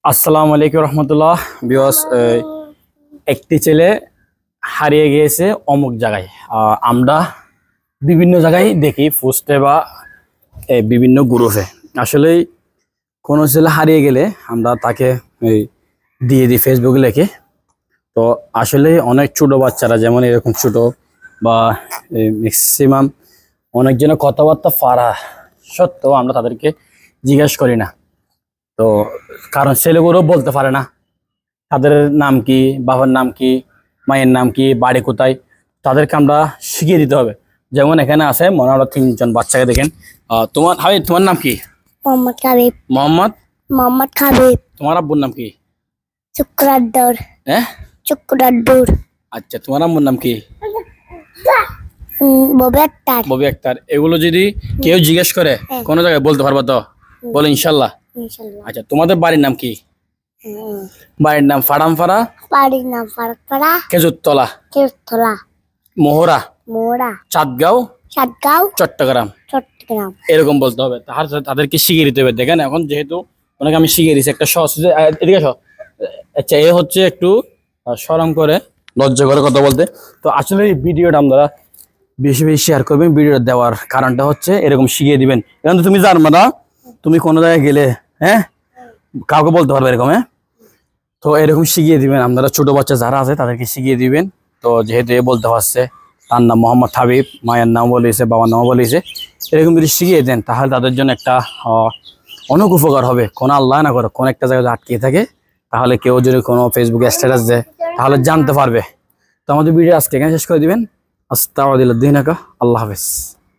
আসসালামু আলাইকুম রহমতুল্লাহ বিয়স। একটি ছেলে হারিয়ে গিয়েছে অমুক জায়গায়। আমরা বিভিন্ন জায়গায় দেখি পোস্টে বা বিভিন্ন গ্রুপে। আসলে কোনো ছেলে হারিয়ে গেলে আমরা তাকে দিয়ে দিই ফেসবুকে লিখে। তো আসলে অনেক ছোট বাচ্চারা যেমন এরকম ছোট বা ম্যাক্সিমাম অনেকজনের কথাবার্তা পারা সত্ত্বেও আমরা তাদেরকে জিজ্ঞেস করি না। তো কারণ ছেলেগুলো বলতে পারে না তাদের নাম কি, বাবার নাম কি, মায়ের নাম কি, বাড়ি কোথায়, তাদেরকে আমরা শিখিয়ে দিতে হবে। যেমন এখানে আছে মনে হয় 3জন বাচ্চাকে দেখেন। তোমার হাবিব, তোমার নাম কি? মোহাম্মদ হাবিব। মোহাম্মদ হাবিব। তোমার আব্বুর নাম কি? চক্রাদ্দর। হ্যাঁ, চক্রাদ্দর। আচ্ছা, তোমার আম্মুর নাম কি? ববি আক্তার। ববি আক্তার। এগুলো যদি কেউ জিজ্ঞেস করে কোনো জায়গায় বলতে পারবা তো? বলো ইনশাল্লাহ। আচ্ছা, তোমাদের বাড়ির নাম কি? বাড়ির নাম ফাড়ামপাড়া। বাড়ির নাম ফাড়ামপাড়া। খেজুরতলা। খেজুরতলা। মোহরা। মোহরা। চাঁদগাঁও। চাঁদগাঁও। চট্টগ্রাম। চট্টগ্রাম। এরকম বলতে হবে। তাদেরকে শিখিয়ে দিতে হবে। দেখেন এখন যেহেতু অনেকে আমি শিখিয়ে দিচ্ছি একটা সহজ। এদিকে আচ্ছা, এ হচ্ছে একটু শরম করে, লজ্জা করে কথা বলতে। তো আসলে এই ভিডিওটা আমরা বেশি বেশি শেয়ার করবেন। ভিডিওটা দেওয়ার কারণটা হচ্ছে এরকম শিখিয়ে দিবেন। এখন তো তুমি জানবে না, তুমি কোনো জায়গায় গেলে কাউকে বলতে পারবে এরকম। তো এরকম শিখিয়ে দিবেন। আপনারা ছোট বাচ্চা যারা আছে তাদেরকে শিখিয়ে দিবেন। তো যেহেতু এ বলতে পারছে, তার নাম মোহাম্মদ হাবিব, মায়ের নাম বলেছে, বাবার নাম বলেছে, এরকম যদি শিখিয়ে দেন তাহলে তাদের জন্য একটা অনেক উপকার হবে। কোনো আল্লাহ না করে কোন একটা জায়গায় আটকে থাকে, তাহলে কেউ যদি কোনো ফেসবুকে স্ট্যাটাস দেয় তাহলে জানতে পারবে। তো আমাদের ভিডিও আজকে এখানে শেষ করে দিবেন। আস্তাগফিরুল্লাহ, আল্লাহ হাফেজ।